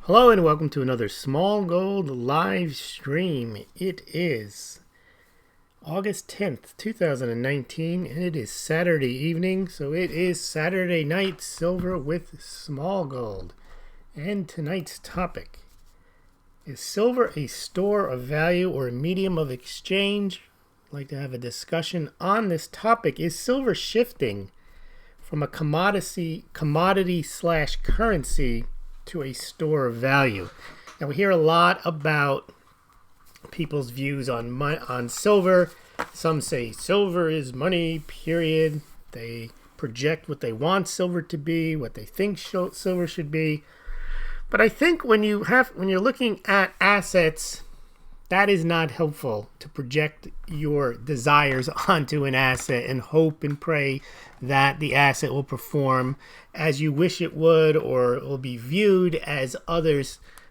Hello and welcome to another Smaulgld live stream. It is August 10th, 2019, and it is Saturday evening, so it is Saturday Night Silver with Smaulgld. And tonight's topic is silver a store of value or a medium of exchange? I'd like to have a discussion on this topic. Is silver shifting from a commodity slash currency to a store of value? Now, we hear a lot about people's views on silver. Some say silver is money, period. They project what they want silver to be, what they think silver should be. But I think when you're looking at assets, that is not helpful to project your desires onto an asset and hope and pray that the asset will perform as you wish it would, or it will be viewed as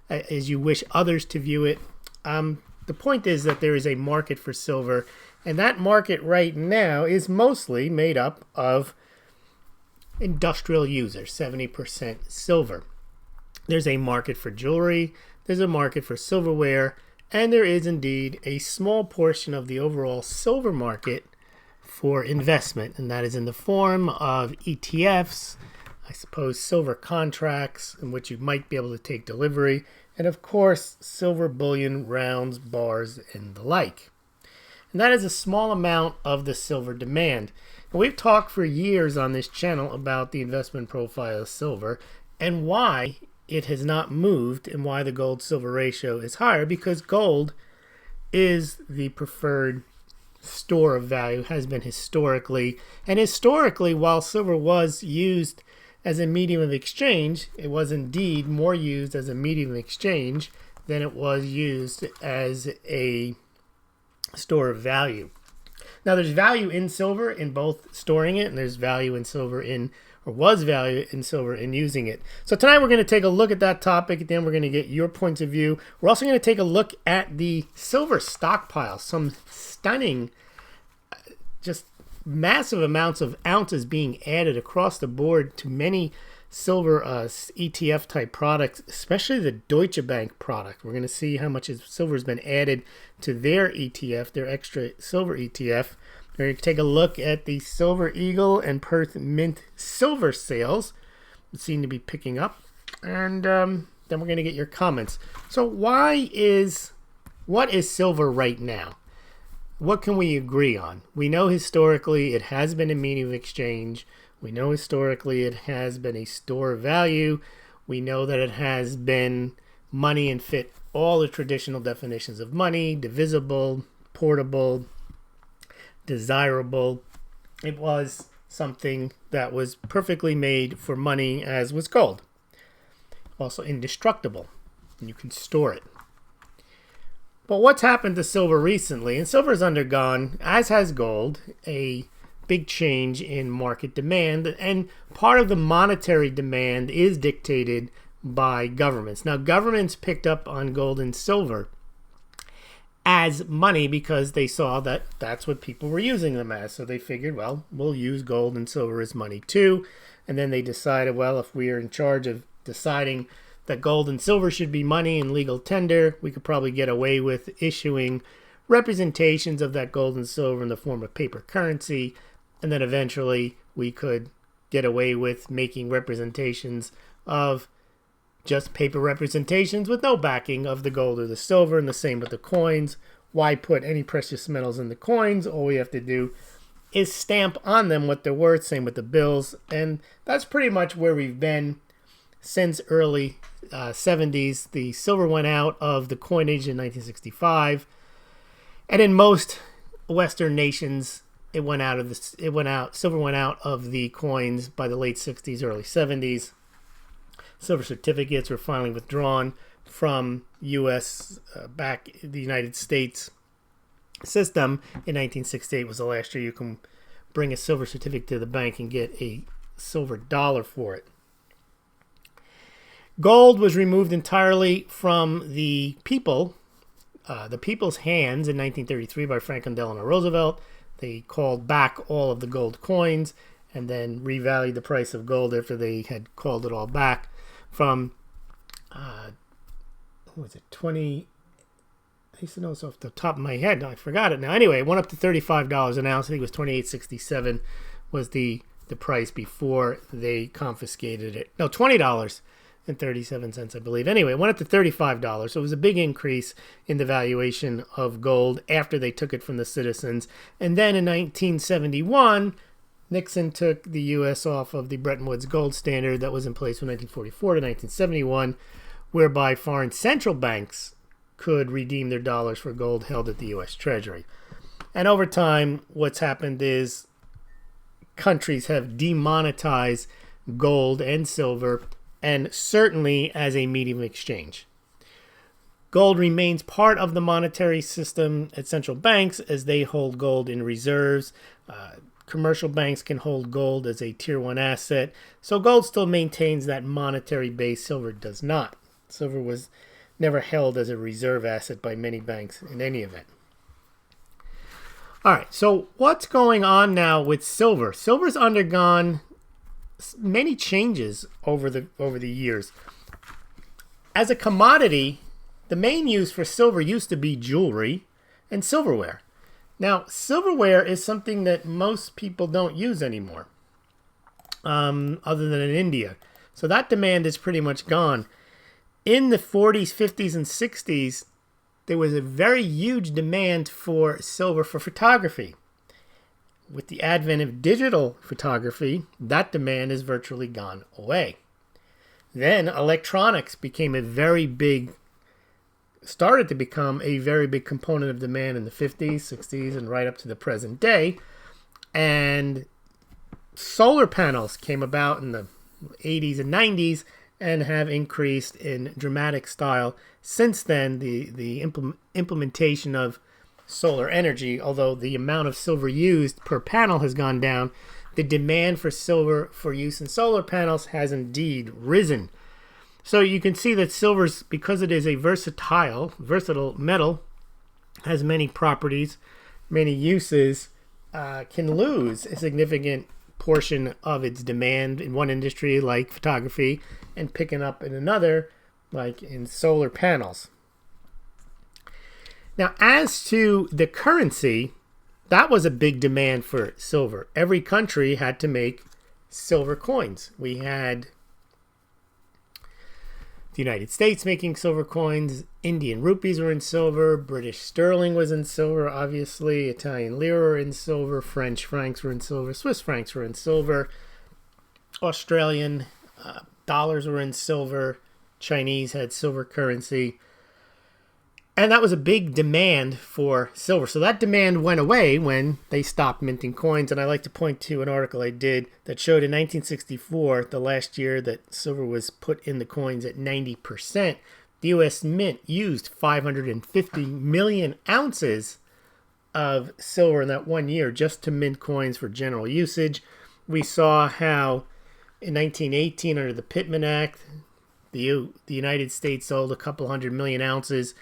you wish others to view it. The point is that there is a market for silver, and that market right now is mostly made up of industrial users, 70% silver. There's a market for jewelry, there's a market for silverware, and there is indeed a small portion of the overall silver market for investment, and that is in the form of ETFs, I suppose silver contracts in which you might be able to take delivery, and of course silver bullion, rounds, bars, and the like. And that is a small amount of the silver demand. And we've talked for years on this channel about the investment profile of silver and why it has not moved and why the gold-silver ratio is higher, because gold is the preferred store of value, has been historically. And historically, while silver was used as a medium of exchange, it was indeed more used as a medium of exchange than it was used as a store of value. Now, there's value in silver in both storing it, and there's value in silver was value in silver in using it. So tonight we're going to take a look at that topic, then we're going to get your points of view. We're also going to take a look at the silver stockpile, some stunning, just massive amounts of ounces being added across the board to many silver ETF type products, especially the Deutsche Bank product. We're going to see how much silver has been added to their ETF, their extra silver ETF. We're going to take a look at the Silver Eagle and Perth Mint silver sales that seem to be picking up. And then we're going to get your comments. So what is silver right now? What can we agree on? We know historically it has been a medium of exchange. We know historically it has been a store of value. We know that it has been money and fit all the traditional definitions of money: divisible, portable, desirable. It was something that was perfectly made for money, as was gold. Also indestructible, and you can store it. But what's happened to silver recently? And silver has undergone, as has gold, a big change in market demand, and part of the monetary demand is dictated by governments. Now, governments picked up on gold and silver as money because they saw that that's what people were using them as. So they figured, well, we'll use gold and silver as money too. And then they decided, well, if we are in charge of deciding that gold and silver should be money in legal tender, we could probably get away with issuing representations of that gold and silver in the form of paper currency. And then eventually we could get away with making representations of just paper representations with no backing of the gold or the silver, and the same with the coins. Why put any precious metals in the coins? All we have to do is stamp on them what they're worth, same with the bills, and that's pretty much where we've been since early 70s. The silver went out of the coinage in 1965, and in most Western nations, silver went out of the coins by the late 60s, early 70s. Silver certificates were finally withdrawn from U.S. Back the United States system in 1968 was the last year you can bring a silver certificate to the bank and get a silver dollar for it. Gold was removed entirely from the people's hands in 1933 by Franklin Delano Roosevelt. They called back all of the gold coins and then revalued the price of gold after they had called it all back from, 20, I used to know this off the top of my head. I forgot it now. Anyway, it went up to $35 an ounce. I think it was $28.67 was the price before they confiscated it. No, $20.37, I believe. Anyway, it went up to $35. So it was a big increase in the valuation of gold after they took it from the citizens. And then in 1971, Nixon took the U.S. off of the Bretton Woods gold standard that was in place from 1944 to 1971, whereby foreign central banks could redeem their dollars for gold held at the U.S. Treasury. And over time, what's happened is countries have demonetized gold and silver, and certainly as a medium of exchange. Gold remains part of the monetary system at central banks as they hold gold in reserves. Commercial banks can hold gold as a tier 1 asset. So gold still maintains that monetary base. Silver does not. Silver was never held as a reserve asset by many banks in any event. All right, so what's going on now with silver? Silver's undergone many changes over the years. As a commodity, the main use for silver used to be jewelry and silverware. Now, silverware is something that most people don't use anymore, other than in India. So that demand is pretty much gone. In the 40s, 50s, and 60s, there was a very huge demand for silver for photography. With the advent of digital photography, that demand has virtually gone away. Then electronics started to become a very big component of demand in the 50s, 60s, and right up to the present day. And solar panels came about in the 80s and 90s and have increased in dramatic style since then. The implementation of solar energy, although the amount of silver used per panel has gone down, the demand for silver for use in solar panels has indeed risen. So you can see that silver's, because it is a versatile metal, has many properties, many uses, can lose a significant portion of its demand in one industry like photography and picking up in another like in solar panels. Now, as to the currency, that was a big demand for silver. Every country had to make silver coins. We had the United States making silver coins. Indian rupees were in silver. British sterling was in silver, obviously. Italian lira were in silver. French francs were in silver. Swiss francs were in silver. Australian dollars were in silver. Chinese had silver currency. And that was a big demand for silver. So that demand went away when they stopped minting coins. And I like to point to an article I did that showed in 1964, the last year that silver was put in the coins at 90%, the U.S. Mint used 550 million ounces of silver in that 1 year just to mint coins for general usage. We saw how in 1918, under the Pittman Act, the United States sold a couple 100 million ounces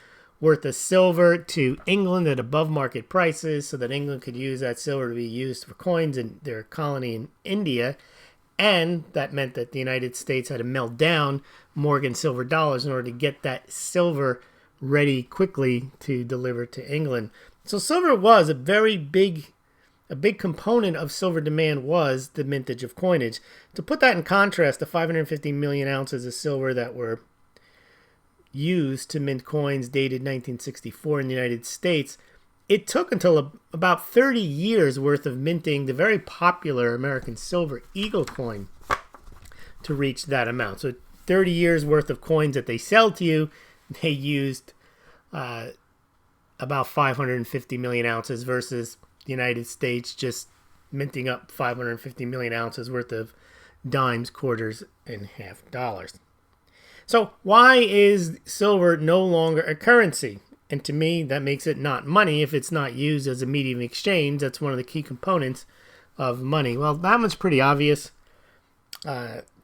worth of silver to England at above market prices so that England could use that silver to be used for coins in their colony in India. And that meant that the United States had to melt down Morgan silver dollars in order to get that silver ready quickly to deliver to England. So silver was a big component of silver demand was the mintage of coinage. To put that in contrast, the 550 million ounces of silver that were used to mint coins dated 1964 in the United States, it took until about 30 years worth of minting the very popular American silver eagle coin to reach that amount. So 30 years worth of coins that they sell to you, they used about 550 million ounces versus the United States just minting up 550 million ounces worth of dimes, quarters, and half dollars. So why is silver no longer a currency? And to me, that makes it not money if it's not used as a medium of exchange. That's one of the key components of money. Well, that one's pretty obvious.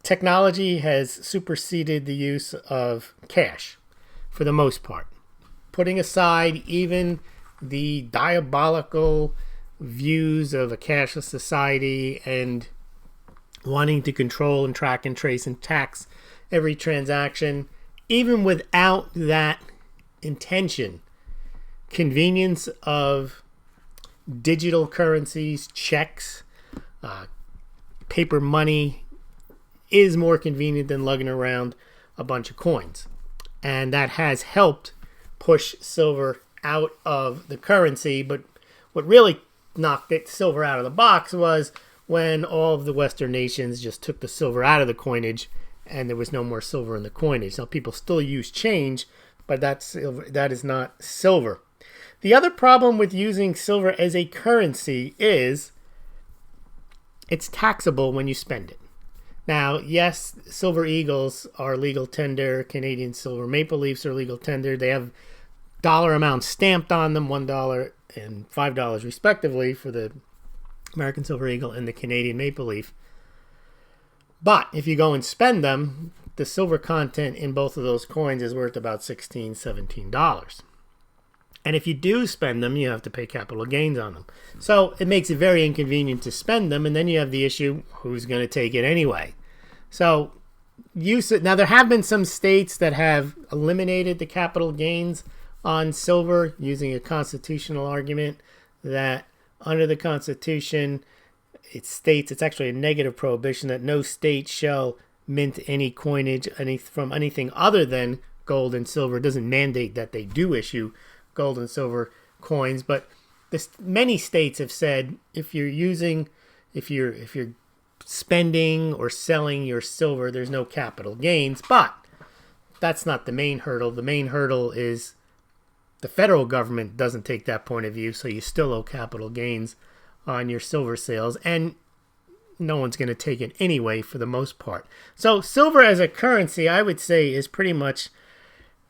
Technology has superseded the use of cash for the most part. Putting aside even the diabolical views of a cashless society and wanting to control and track and trace and tax every transaction, even without that intention, convenience of digital currencies, checks, paper money is more convenient than lugging around a bunch of coins. And that has helped push silver out of the currency. But what really knocked it silver out of the box was when all of the Western nations just took the silver out of the coinage and there was no more silver in the coinage. Now, people still use change, but that is not silver. The other problem with using silver as a currency is it's taxable when you spend it. Now, yes, silver eagles are legal tender. Canadian silver maple leafs are legal tender. They have dollar amounts stamped on them, $1 and $5 respectively for the American silver eagle and the Canadian maple leaf. But if you go and spend them, the silver content in both of those coins is worth about $16, $17. And if you do spend them, you have to pay capital gains on them. So it makes it very inconvenient to spend them, and then you have the issue, who's going to take it anyway? So now there have been some states that have eliminated the capital gains on silver using a constitutional argument that under the Constitution, it states it's actually a negative prohibition that no state shall mint any coinage from anything other than gold and silver. It doesn't mandate that they do issue gold and silver coins, but many states have said if you're spending or selling your silver, there's no capital gains. But that's not the main hurdle. The main hurdle is the federal government doesn't take that point of view, so you still owe capital gains on your silver sales, and no one's going to take it anyway for the most part. So silver as a currency, I would say, is pretty much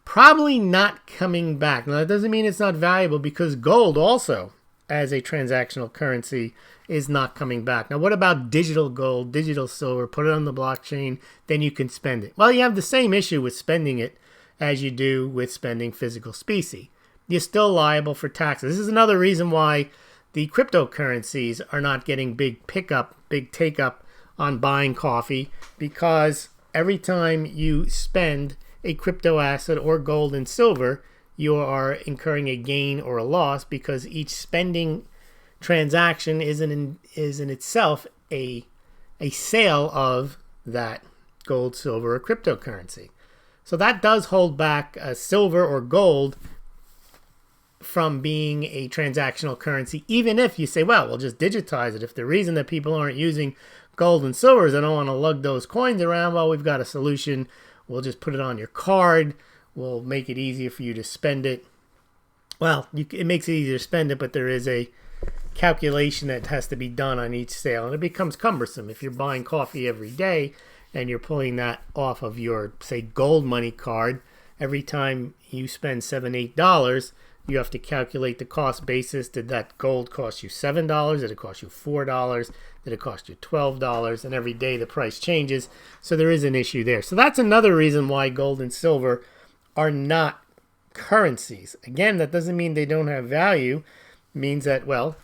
probably not coming back. Now, that doesn't mean it's not valuable, because gold also, as a transactional currency, is not coming back. Now, what about digital gold, digital silver? Put it on the blockchain, then you can spend it. Well, you have the same issue with spending it as you do with spending physical specie. You're still liable for taxes. This is another reason why the cryptocurrencies are not getting big take-up on buying coffee, because every time you spend a crypto asset or gold and silver, you are incurring a gain or a loss, because each spending transaction is in itself a sale of that gold, silver, or cryptocurrency. So that does hold back silver or gold from being a transactional currency, even if you say, well, we'll just digitize it. If the reason that people aren't using gold and silver is they don't want to lug those coins around, well, we've got a solution. We'll just put it on your card. We'll make it easier for you to spend it. Well, it makes it easier to spend it, but there is a calculation that has to be done on each sale, and it becomes cumbersome. If you're buying coffee every day and you're pulling that off of your, say, gold money card, every time you spend $7, $8, you have to calculate the cost basis. Did that gold cost you $7? Did it cost you $4? Did it cost you $12? And every day the price changes. So there is an issue there. So that's another reason why gold and silver are not currencies. Again, that doesn't mean they don't have value. It means that, well,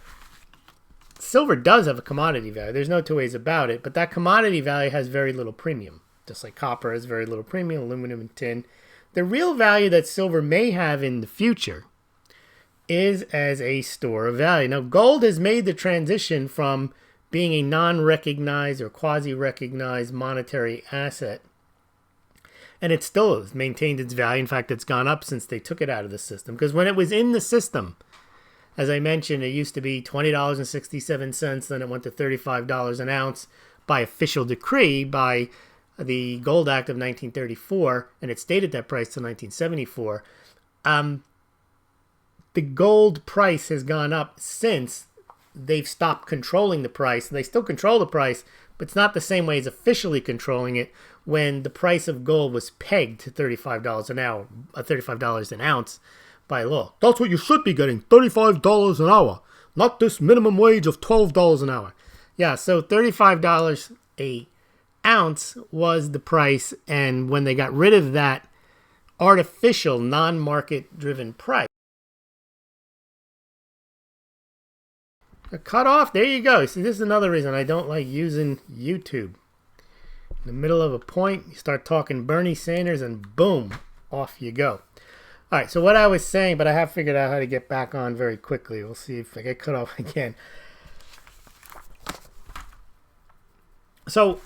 silver does have a commodity value. There's no two ways about it. But that commodity value has very little premium. Just like copper has very little premium, aluminum and tin. The real value that silver may have in the future is as a store of value. Now, gold has made the transition from being a non-recognized or quasi-recognized monetary asset, and it still has maintained its value. In fact, it's gone up since they took it out of the system, because when it was in the system, as I mentioned, it used to be $20.67, then it went to $35 an ounce by official decree by the Gold Act of 1934, and it stayed at that price till 1974. The gold price has gone up since they've stopped controlling the price. They still control the price, but it's not the same way as officially controlling it when the price of gold was pegged to $35 an hour, $35 an ounce by law. That's what you should be getting, $35 an hour, not this minimum wage of $12 an hour. Yeah, so $35 a ounce was the price, and when they got rid of that artificial, non-market driven price, a cut off, there you go. See, this is another reason I don't like using YouTube. In the middle of a point, you start talking Bernie Sanders, and boom, off you go. All right, so what I was saying, but I have figured out how to get back on very quickly. We'll see if I get cut off again. So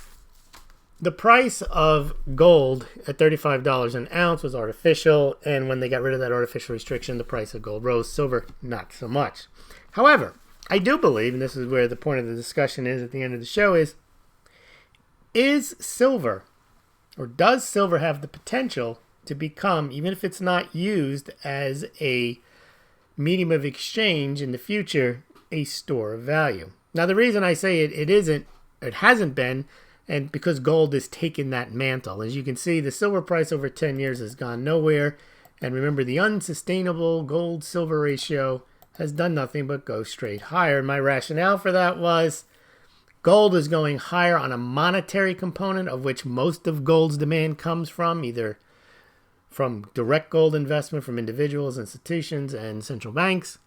the price of gold at $35 an ounce was artificial, and when they got rid of that artificial restriction, the price of gold rose. Silver, not so much. However, I do believe, and this is where the point of the discussion is at the end of the show, is silver, or does silver have the potential to become, even if it's not used as a medium of exchange in the future, a store of value? Now, the reason I say it hasn't been, and because gold has taken that mantle. As you can see, the silver price over 10 years has gone nowhere. And remember, the unsustainable gold-silver ratio has done nothing but go straight higher. My rationale for that was gold is going higher on a monetary component, of which most of gold's demand comes from, either from direct gold investment from individuals, institutions, and central banks,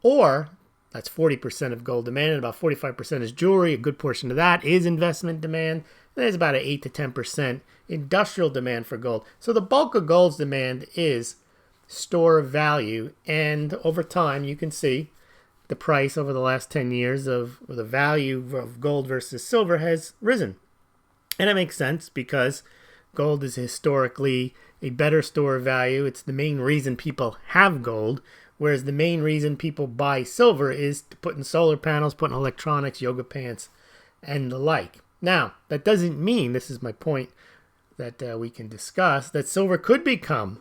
or that's 40% of gold demand, and about 45% is jewelry. A good portion of that is investment demand. And there's about an 8 to 10% industrial demand for gold. So the bulk of gold's demand is store of value. And over time, you can see the price over the last 10 years of the value of gold versus silver has risen. And it makes sense because gold is historically a better store of value. It's the main reason people have gold. Whereas the main reason people buy silver is to put in solar panels, put in electronics, yoga pants, and the like. Now, that doesn't mean, this is my point that we can discuss, that silver could become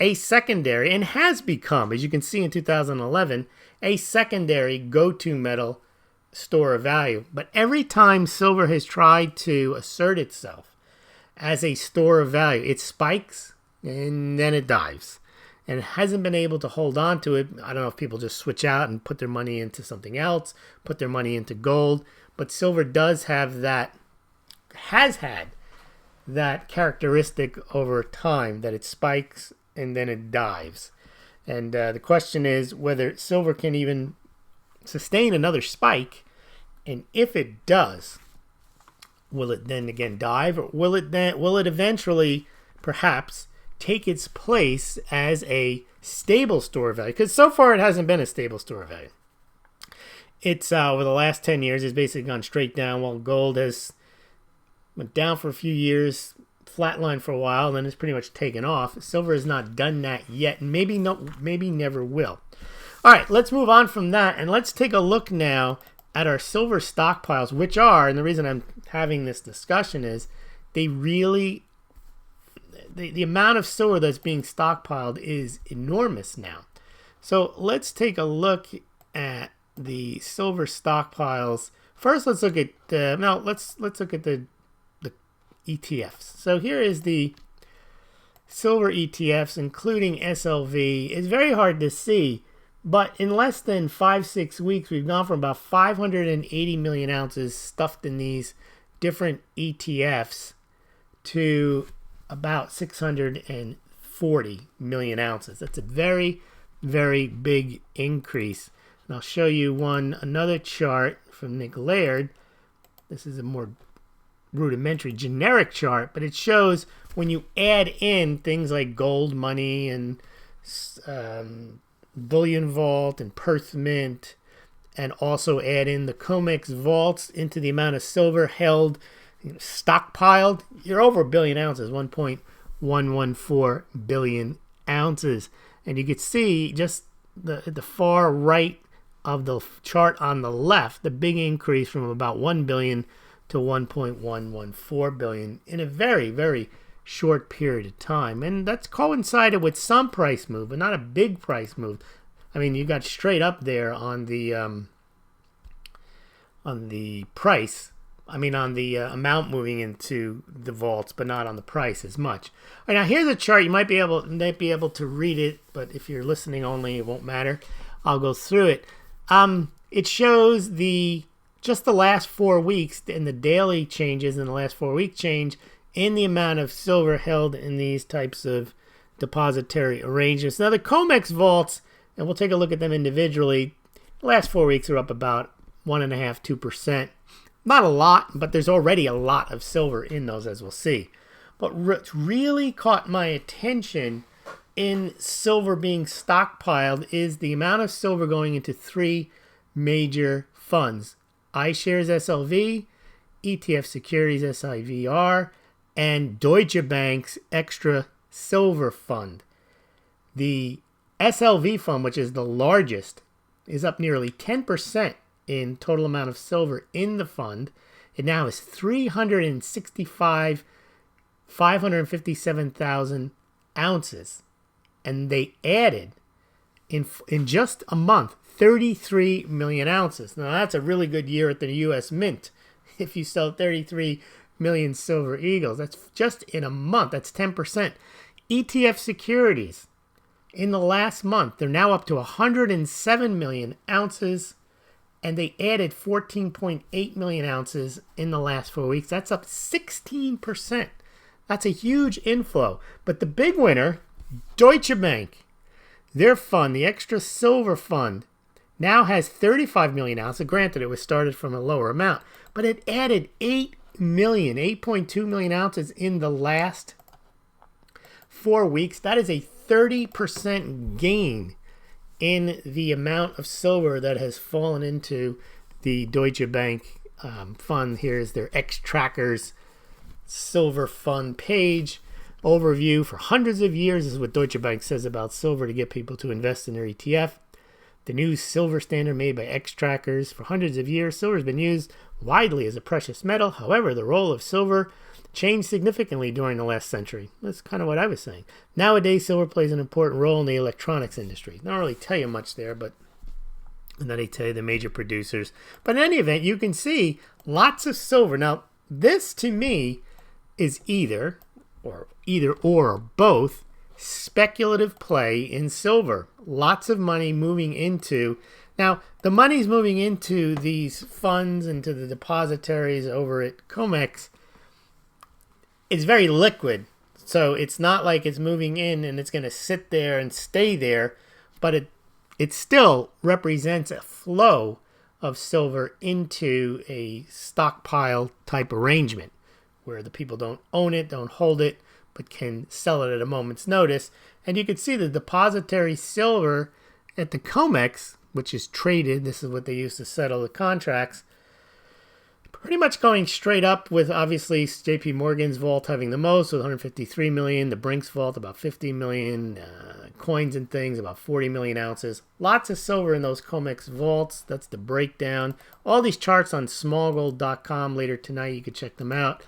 a secondary, and has become, as you can see in 2011, a secondary go-to metal store of value. But every time silver has tried to assert itself as a store of value, it spikes and then it dives. And it hasn't been able to hold on to it. I don't know if people just switch out and put their money into something else, put their money into gold. But silver does have that, has had that characteristic over time, that it spikes and then it dives. And the question is whether silver can even sustain another spike. And if it does, will it then again dive? Or will it eventually perhaps take its place as a stable store of value? Because so far it hasn't been a stable store of value. It's over the last 10 years has basically gone straight down, while gold has went down for a few years, flatlined for a while, and then it's pretty much taken off. Silver has not done that yet, and maybe never will. All right, let's move on from that, and let's take a look now at our silver stockpiles, which are, and the reason I'm having this discussion is they really, the amount of silver that's being stockpiled is enormous now. So let's take a look at the silver stockpiles. First, let's look at let's look at the ETFs. So here is the silver ETFs, including SLV. It's very hard to see, but in less than 5-6 weeks, we've gone from about 580 million ounces stuffed in these different ETFs to about 640 million ounces. That's a very, very big increase. And I'll show you another chart from Nick Laird. This is a more rudimentary generic chart, but it shows when you add in things like gold money and bullion vault and Perth Mint, and also add in the COMEX vaults into the amount of silver held, stockpiled, you're over 1 billion ounces, 1.114 billion ounces. And you can see just the far right of the chart on the left, the big increase from about 1 billion to 1.114 billion in a very, very short period of time. And that's coincided with some price move, but not a big price move. I mean, you got straight up there on the price. I mean, on the amount moving into the vaults, but not on the price as much. All right, now here's a chart. You might be able to read it, but if you're listening only, it won't matter. I'll go through it. It shows just the last 4 weeks and the daily changes in the last 4 week change in the amount of silver held in these types of depository arrangements. Now the COMEX vaults, and we'll take a look at them individually. The last 4 weeks are up about 1.5%, 2%. Not a lot, but there's already a lot of silver in those, as we'll see. But what really caught my attention in silver being stockpiled is the amount of silver going into 3 major funds: iShares SLV, ETF Securities SIVR, and Deutsche Bank's Extra Silver Fund. The SLV fund, which is the largest, is up nearly 10% in total amount of silver in the fund. It now is 557,000 ounces. And they added, in just a month, 33 million ounces. Now, that's a really good year at the U.S. Mint. If you sell 33 million silver eagles, that's just in a month. That's 10%. ETF securities, in the last month, they're now up to 107 million ounces. And they added 14.8 million ounces in the last 4 weeks. That's up 16%. That's a huge inflow. But the big winner, Deutsche Bank, their fund, the Extra Silver Fund, now has 35 million ounces. Granted, it was started from a lower amount, but it added 8.2 million ounces in the last 4 weeks. That is a 30% gain in the amount of silver that has fallen into the Deutsche Bank fund. Here is their X-Trackers Silver Fund page. Overview: for hundreds of years, this is what Deutsche Bank says about silver to get people to invest in their ETF. The new silver standard made by X-Trackers. For hundreds of years, silver has been used widely as a precious metal. However, the role of silver changed significantly during the last century. That's kind of what I was saying. Nowadays, silver plays an important role in the electronics industry. They don't really tell you much there, but and then they tell you the major producers. But in any event, you can see lots of silver. Now, this to me is either or both speculative play in silver. Lots of money moving into. Now, the money's moving into these funds, into the depositories over at COMEX. It's very liquid, so it's not like it's moving in and it's going to sit there and stay there, but it still represents a flow of silver into a stockpile type arrangement where the people don't own it, don't hold it, but can sell it at a moment's notice. And you can see the depository silver at the COMEX, which is traded, this is what they use to settle the contracts, pretty much going straight up, with obviously JP Morgan's vault having the most with 153 million, the Brinks vault about 50 million, coins and things about 40 million ounces. Lots of silver in those COMEX vaults. That's the breakdown. All these charts on Smaulgld.com later tonight. You can check them out.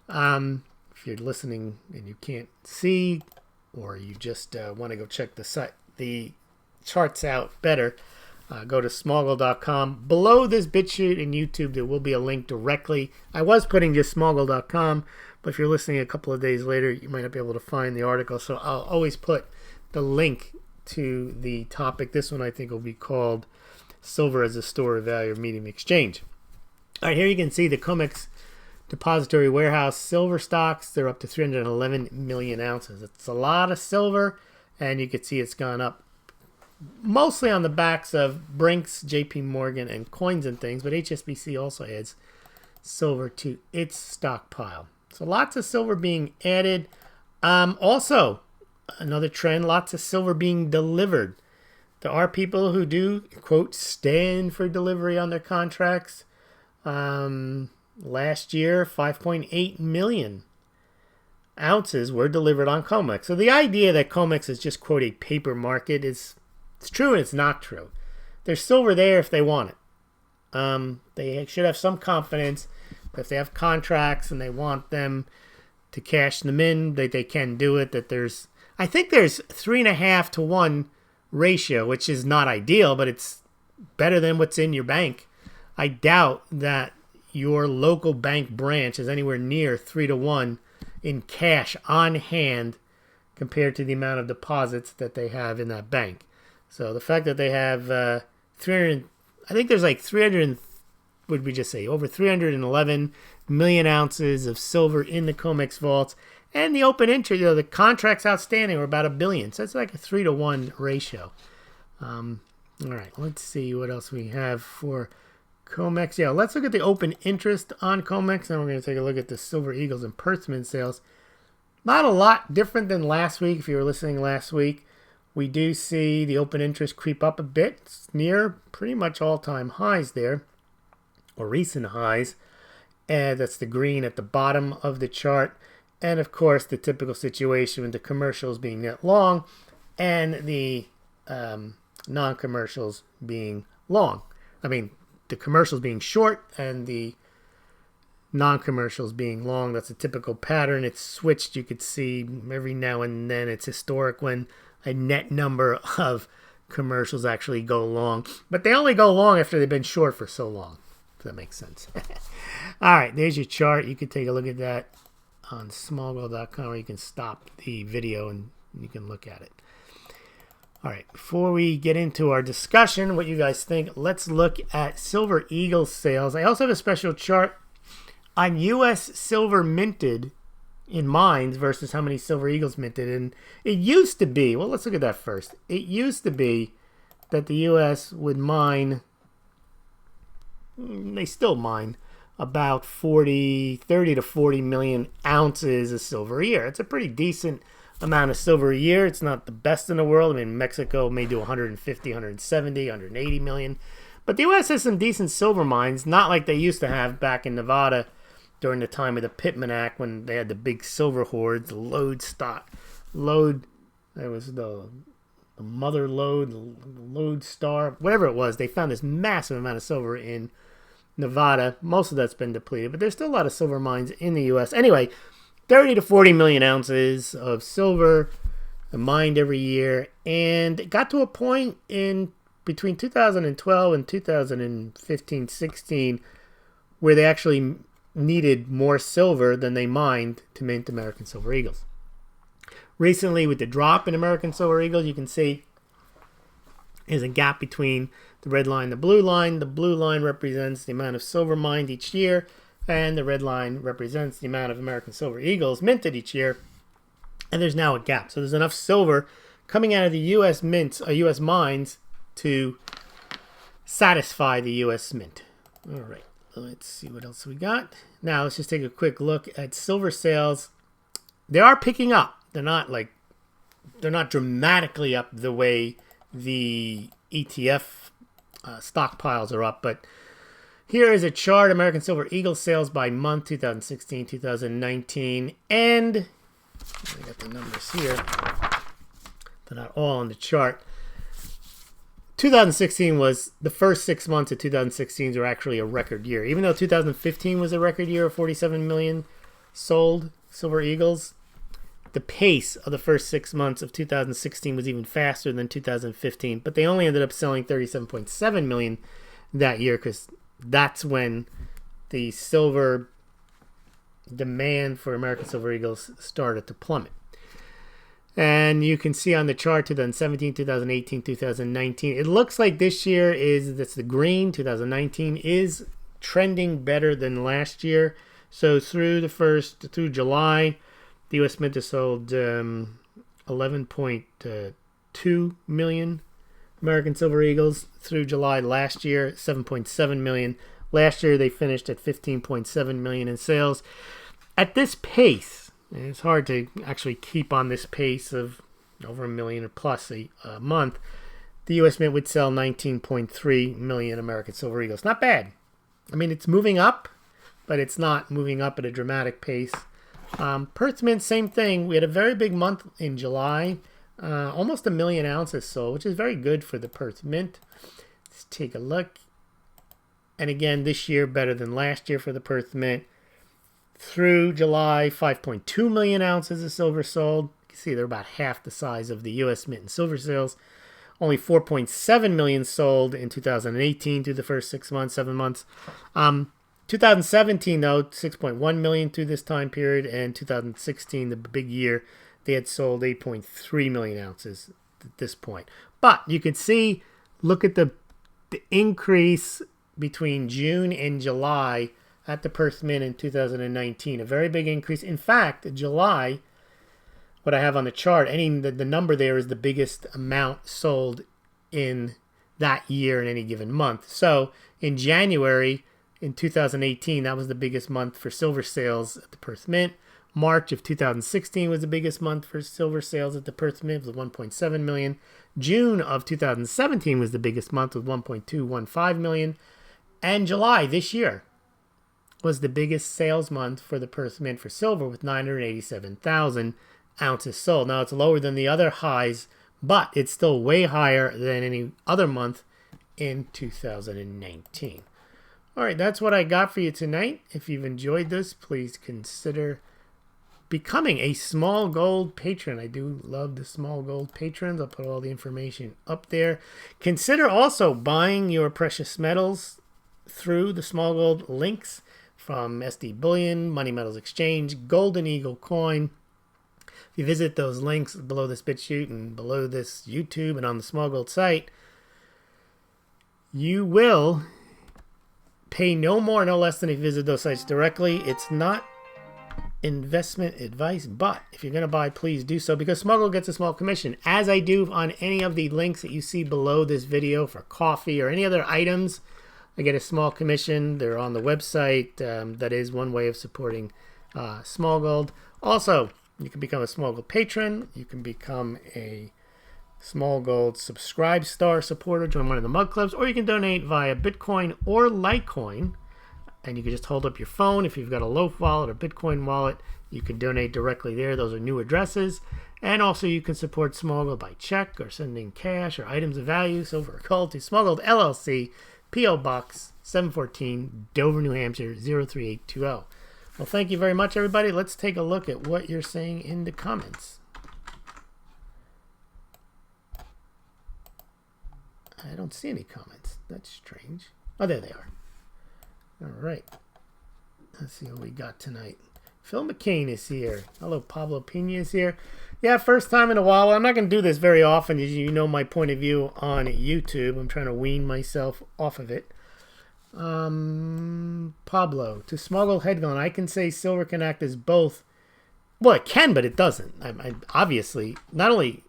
If you're listening and you can't see, or you just want to go check the charts out better, go to Smaulgld.com. Below this BitChute and YouTube, there will be a link directly. I was putting just Smaulgld.com, but if you're listening a couple of days later, you might not be able to find the article. So I'll always put the link to the topic. This one I think will be called Silver as a Store of Value or Medium Exchange. All right, here you can see the COMEX Depository Warehouse silver stocks. They're up to 311 million ounces. It's a lot of silver, and you can see it's gone up mostly on the backs of Brinks, JP Morgan, and coins and things, but HSBC also adds silver to its stockpile. So lots of silver being added. Also, another trend, lots of silver being delivered. There are people who do, quote, stand for delivery on their contracts. Last year, 5.8 million ounces were delivered on COMEX. So the idea that COMEX is just, quote, a paper market it's true and it's not true. There's silver there if they want it. They should have some confidence that if they have contracts and they want them to cash them in, that they can do it. I think there's 3.5 to 1 ratio, which is not ideal, but it's better than what's in your bank. I doubt that your local bank branch is anywhere near 3-to-1 in cash on hand compared to the amount of deposits that they have in that bank. So the fact that they have 300, I think there's like 300, what did we just say, over 311 million ounces of silver in the COMEX vaults, and the open interest, the contracts outstanding are about 1 billion. So it's like a 3-to-1 ratio. All right, let's see what else we have for COMEX. Yeah, let's look at the open interest on COMEX, and we're going to take a look at the Silver Eagles and Perthman sales. Not a lot different than last week. If you were listening last week, we do see the open interest creep up a bit. It's near pretty much all-time highs there, or recent highs. And that's the green at the bottom of the chart. And, of course, the typical situation with the commercials being net long and the non-commercials being long. I mean, the commercials being short and the non-commercials being long. That's a typical pattern. It's switched. You could see every now and then. It's historic when a net number of commercials actually go long. But they only go long after they've been short for so long. If that makes sense. All right, there's your chart. You can take a look at that on Smaulgld.com, or you can stop the video and you can look at it. All right, before we get into our discussion, what you guys think, let's look at Silver Eagle sales. I also have a special chart on U.S. silver minted in mines versus how many Silver Eagles minted. And it used to be, well, let's look at that first. It used to be that the U.S. would mine, they still mine, about 30 to 40 million ounces of silver a year. It's a pretty decent amount of silver a year. It's not the best in the world. I mean, Mexico may do 150, 170, 180 million. But the U.S. has some decent silver mines, not like they used to have back in Nevada during the time of the Pittman Act when they had the big silver hoards, the there was the Mother Lode, the Lode Star, whatever it was. They found this massive amount of silver in Nevada. Most of that's been depleted, but there's still a lot of silver mines in the U.S. Anyway, 30 to 40 million ounces of silver mined every year, and it got to a point in between 2012 and 2015-16 where they actually needed more silver than they mined to mint American Silver Eagles. Recently, with the drop in American Silver Eagles, you can see there's a gap between the red line and the blue line. The blue line represents the amount of silver mined each year, and the red line represents the amount of American Silver Eagles minted each year. And there's now a gap. So there's enough silver coming out of the U.S. mints, U.S. mines, to satisfy the U.S. mint. All right, let's see what else we got. Now let's just take a quick look at silver sales. They are picking up. They're not dramatically up the way the ETF stockpiles are up, but here is a chart, American Silver Eagle sales by month, 2016, 2019, and I got the numbers here. They're not all on the chart. 2016 was, the first 6 months of 2016 were actually a record year. Even though 2015 was a record year of 47 million sold Silver Eagles, the pace of the first 6 months of 2016 was even faster than 2015, but they only ended up selling 37.7 million that year because that's when the silver demand for American Silver Eagles started to plummet. And you can see on the chart 2017, 2018, 2019. It looks like this year that's the green, 2019 is trending better than last year. So through July, the U.S. Mint has sold 11.2 million American Silver Eagles. Through July last year, 7.7 million. Last year, they finished at 15.7 million in sales. At this pace, and it's hard to actually keep on this pace of over a million or plus a month, the U.S. Mint would sell 19.3 million American Silver Eagles. Not bad. I mean, it's moving up, but it's not moving up at a dramatic pace. Perth Mint, same thing. We had a very big month in July. Almost 1 million ounces sold, which is very good for the Perth Mint. Let's take a look. And again, this year better than last year for the Perth Mint. Through July, 5.2 million ounces of silver sold. You can see they're about half the size of the U.S. Mint in silver sales. Only 4.7 million sold in 2018 through the first 6 months, 7 months. 2017, though, 6.1 million through this time period, and 2016, the big year, they had sold 8.3 million ounces at this point. But you can see, look at the increase between June and July at the Perth Mint in 2019. A very big increase. In fact, July, what I have on the chart, the number there is the biggest amount sold in that year in any given month. So in January in 2018, that was the biggest month for silver sales at the Perth Mint. March of 2016 was the biggest month for silver sales at the Perth Mint with 1.7 million. June of 2017 was the biggest month with 1.215 million. And July this year was the biggest sales month for the Perth Mint for silver with 987,000 ounces sold. Now, it's lower than the other highs, but it's still way higher than any other month in 2019. All right, that's what I got for you tonight. If you've enjoyed this, please consider becoming a Smaulgld patron. I do love the Smaulgld patrons. I'll put all the information up there. Consider also buying your precious metals through the Smaulgld links from SD Bullion, Money Metals Exchange, Golden Eagle Coin. If you visit those links below this BitChute and below this YouTube and on the Smaulgld site, you will pay no more, no less than if you visit those sites directly. It's not investment advice, but if you're going to buy, please do so, because Smaulgld gets a small commission, as I do on any of the links that you see below this video for coffee or any other items. I get a small commission. They're on the website. That is one way of supporting Smaulgld. Also, you can become a Smaulgld patron. You can become a Smaulgld Subscribe Star supporter, join one of the mug clubs, or you can donate via Bitcoin or Litecoin. And you can just hold up your phone. If you've got a Loaf wallet or Bitcoin wallet, you can donate directly there. Those are new addresses. And also you can support Smaulgld by check or sending cash or items of value, silver or gold, to Smaulgld LLC, P.O. Box 714, Dover, New Hampshire, 03820. Well, thank you very much, everybody. Let's take a look at what you're saying in the comments. I don't see any comments. That's strange. Oh, there they are. All right. Let's see what we got tonight. Phil McCain is here. Hello, Pablo Pena is here. Yeah, first time in a while. I'm not going to do this very often. As you know, my point of view on YouTube. I'm trying to wean myself off of it. Pablo, to Smaulgld headgun, I can say silver can act as both. Well, it can, but it doesn't. Obviously, not only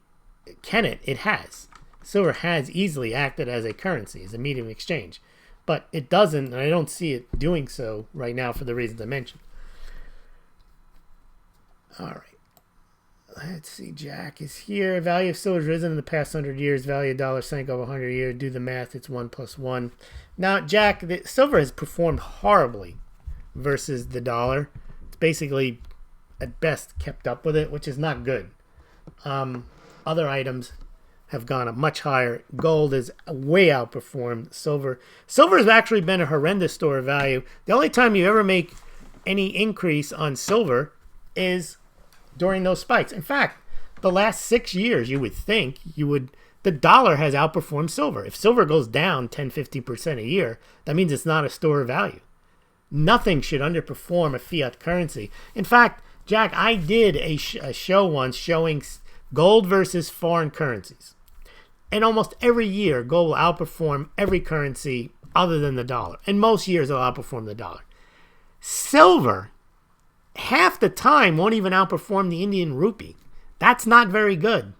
can it, it has. Silver has easily acted as a currency, as a medium of exchange. But it doesn't, and I don't see it doing so right now for the reasons I mentioned. All right. Let's see. Jack is here. Value of silver has risen in the past 100 years. Value of dollar sank over 100 years. Do the math. It's 1 + 1. Now, Jack, the silver has performed horribly versus the dollar. It's basically, at best, kept up with it, which is not good. Other items have gone up much higher. Gold has way outperformed silver. Silver has actually been a horrendous store of value. The only time you ever make any increase on silver is during those spikes. In fact, the last 6 years, you would think the dollar has outperformed silver. If silver goes down 10-15% a year, that means it's not a store of value. Nothing should underperform a fiat currency. In fact, Jack, I did a show once showing gold versus foreign currencies. And almost every year, gold will outperform every currency other than the dollar. And most years, it'll outperform the dollar. Silver, half the time, won't even outperform the Indian rupee. That's not very good.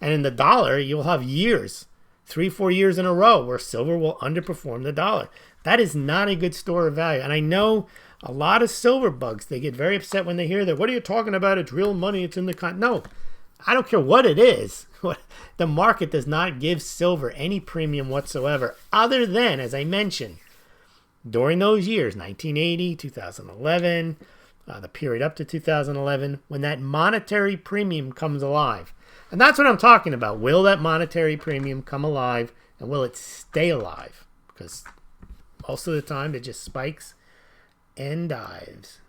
And in the dollar, you'll have years, 3-4 years in a row, where silver will underperform the dollar. That is not a good store of value. And I know a lot of silver bugs, they get very upset when they hear that. What are you talking about? It's real money. It's in the No. I don't care what it is. The market does not give silver any premium whatsoever, other than, as I mentioned, during those years, 1980, 2011, the period up to 2011, when that monetary premium comes alive. And that's what I'm talking about. Will that monetary premium come alive, and will it stay alive? Because most of the time, it just spikes and dives.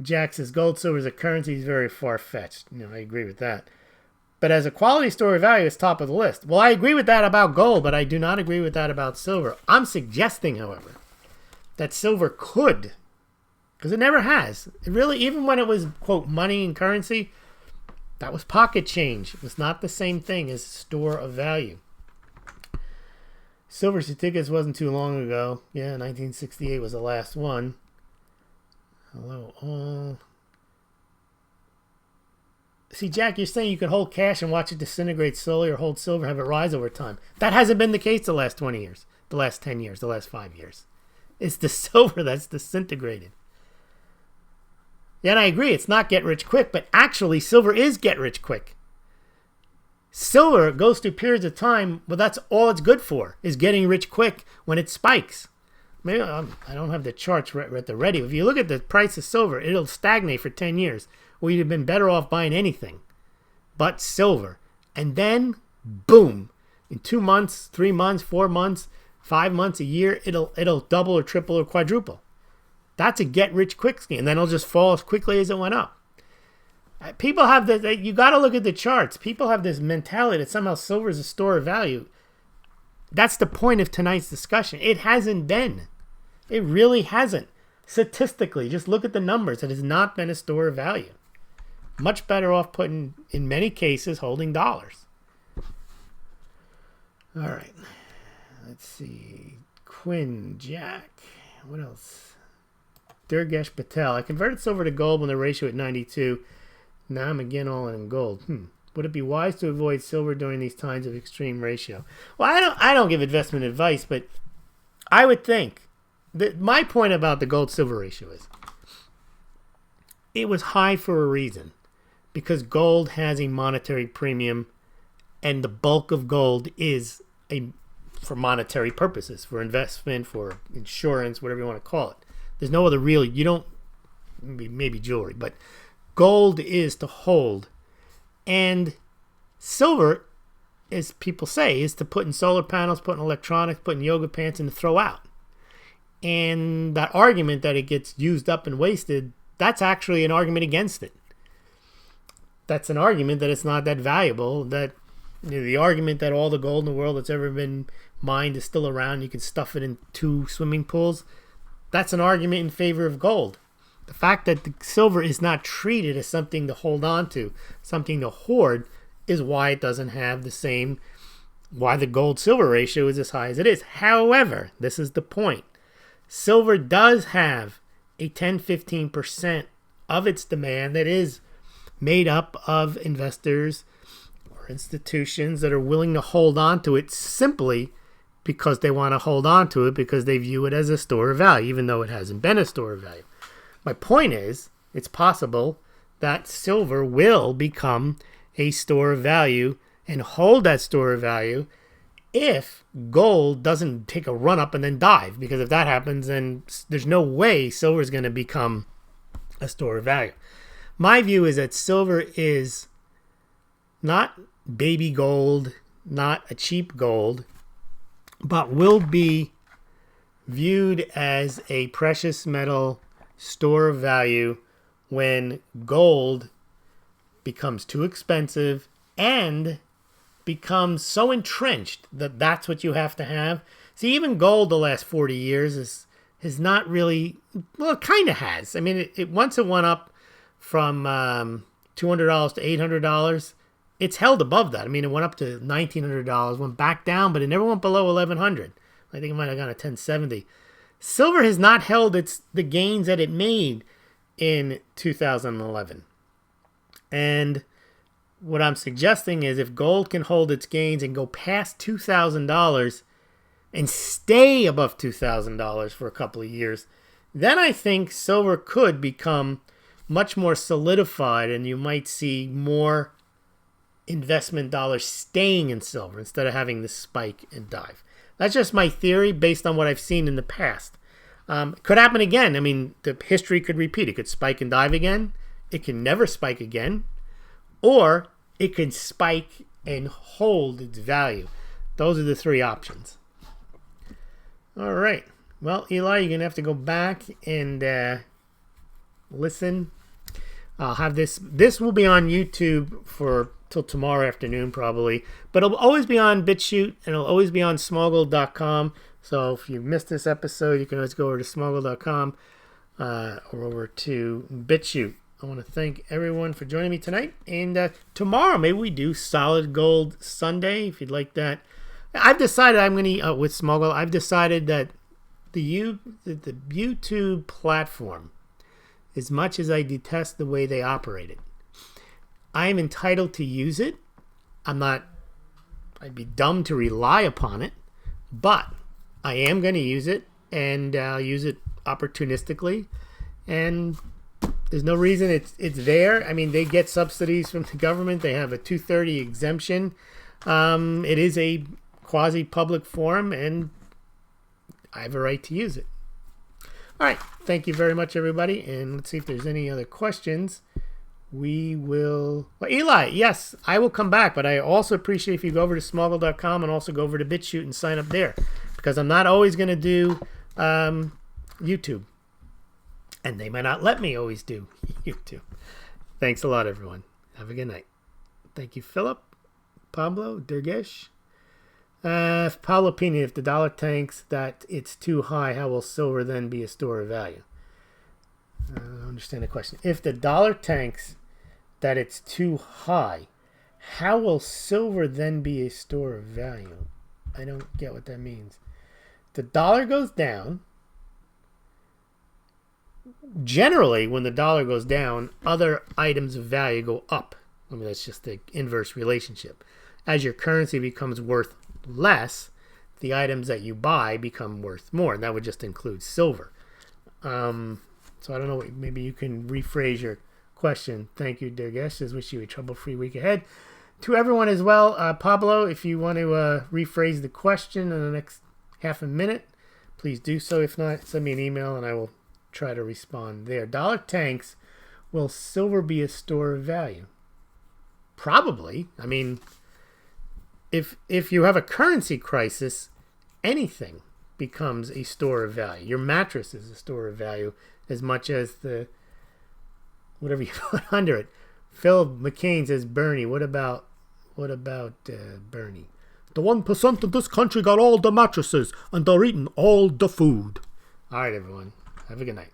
Jack says gold, silver as a currency is very far-fetched. I agree with that. But as a quality store of value, it's top of the list. Well, I agree with that about gold, but I do not agree with that about silver. I'm suggesting, however, that silver could, because it never has. It really, even when it was, quote, money and currency, that was pocket change. It was not the same thing as store of value. Silver certificates wasn't too long ago. Yeah, 1968 was the last one. Hello, all. See, Jack, you're saying you can hold cash and watch it disintegrate slowly, or hold silver, have it rise over time. That hasn't been the case the last 20 years, the last 10 years, the last 5 years. It's the silver that's disintegrated. Yeah, and I agree, it's not get rich quick, but actually silver is get rich quick. Silver goes through periods of time, but that's all it's good for, is getting rich quick when it spikes. Maybe I don't have the charts right at the ready. If you look at the price of silver, it'll stagnate for 10 years. Well, you'd have been better off buying anything but silver. And then, boom, in 2 months, 3 months, 4 months, 5 months, a year, it'll double or triple or quadruple. That's a get-rich-quick scheme. And then it'll just fall as quickly as it went up. People have this, you got to look at the charts. People have this mentality that somehow silver is a store of value. That's the point of tonight's discussion. It hasn't been. It really hasn't. Statistically, just look at the numbers. It has not been a store of value. Much better off putting, in many cases, holding dollars. All right. Let's see. Quinn, Jack. What else? Durgesh Patel. I converted silver to gold when the ratio at 92. Now I'm again all in gold. Would it be wise to avoid silver during these times of extreme ratio? Well, I don't give investment advice, but I would think that my point about the gold-silver ratio is it was high for a reason, because gold has a monetary premium, and the bulk of gold is for monetary purposes, for investment, for insurance, whatever you want to call it. There's no other real, you don't, maybe jewelry, but gold is to hold. And silver, as people say, is to put in solar panels, put in electronics, put in yoga pants, and to throw out. And that argument that it gets used up and wasted, that's actually an argument against it. That's an argument that it's not that valuable, that the argument that all the gold in the world that's ever been mined is still around, you can stuff it in 2 swimming pools, that's an argument in favor of gold. The fact that the silver is not treated as something to hold on to, something to hoard, is why it doesn't have the same, why the gold-silver ratio is as high as it is. However, this is the point. Silver does have a 10-15% of its demand that is made up of investors or institutions that are willing to hold on to it simply because they want to hold on to it because they view it as a store of value, even though it hasn't been a store of value. My point is, it's possible that silver will become a store of value and hold that store of value if gold doesn't take a run up and then dive. Because if that happens, then there's no way silver is going to become a store of value. My view is that silver is not baby gold, not a cheap gold, but will be viewed as a precious metal store of value when gold becomes too expensive and becomes so entrenched that that's what you have to have. See, even gold the last 40 years has not really, well, it kind of has. I mean, it once it went up from $200 to $800, it's held above that. I mean, it went up to $1,900, went back down, but it never went below $1,100. I think it might have gone to $1,070. Silver has not held the gains that it made in 2011. And what I'm suggesting is if gold can hold its gains and go past $2,000 and stay above $2,000 for a couple of years, then I think silver could become much more solidified and you might see more investment dollars staying in silver instead of having this spike and dive. That's just my theory based on what I've seen in the past. It could happen again. I mean, the history could repeat. It could spike and dive again. It can never spike again. Or it could spike and hold its value. Those are the 3 options. All right. Well, Eli, you're going to have to go back and listen. I'll have this will be on YouTube for till tomorrow afternoon probably, but it'll always be on BitChute and it'll always be on Smaulgld.com. So if you missed this episode, you can always go over to Smaulgld.com or over to BitChute. I want to thank everyone for joining me tonight, and tomorrow maybe we do Solid Gold Sunday if you'd like that. I've decided I'm going to with Smaulgld. I've decided that the YouTube platform, as much as I detest the way they operate it, I am entitled to use it. I'd be dumb to rely upon it, but I am going to use it, and I'll use it opportunistically, and there's no reason it's there. I mean, they get subsidies from the government. They have a 230 exemption. It is a quasi-public forum, and I have a right to use it. All right. Thank you very much, everybody. And let's see if there's any other questions. We will... Well, Eli, yes, I will come back, but I also appreciate if you go over to Smaulgld.com and also go over to BitChute and sign up there, because I'm not always going to do YouTube. And they might not let me always do YouTube. Thanks a lot, everyone. Have a good night. Thank you, Philip, Pablo, Dergesh. Pablo Pina, if the dollar tanks that it's too high, how will silver then be a store of value? I don't understand the question. If the dollar tanks that it's too high, how will silver then be a store of value? I don't get what that means. The dollar goes down. Generally, when the dollar goes down, other items of value go up. I mean, that's just the inverse relationship. As your currency becomes worth less, the items that you buy become worth more, and that would just include silver. So I don't know, maybe you can rephrase your question. Thank you, dear guests. Just wish you a trouble-free week ahead. To everyone as well, Pablo, if you want to rephrase the question in the next half a minute, please do so. If not, send me an email and I will try to respond there. Dollar tanks, will silver be a store of value? Probably. I mean, if you have a currency crisis, anything becomes a store of value. Your mattress is a store of value as much as the whatever you put under it. Phil McCain says, Bernie, what about Bernie? The 1% of this country got all the mattresses and they're eating all the food. All right, everyone. Have a good night.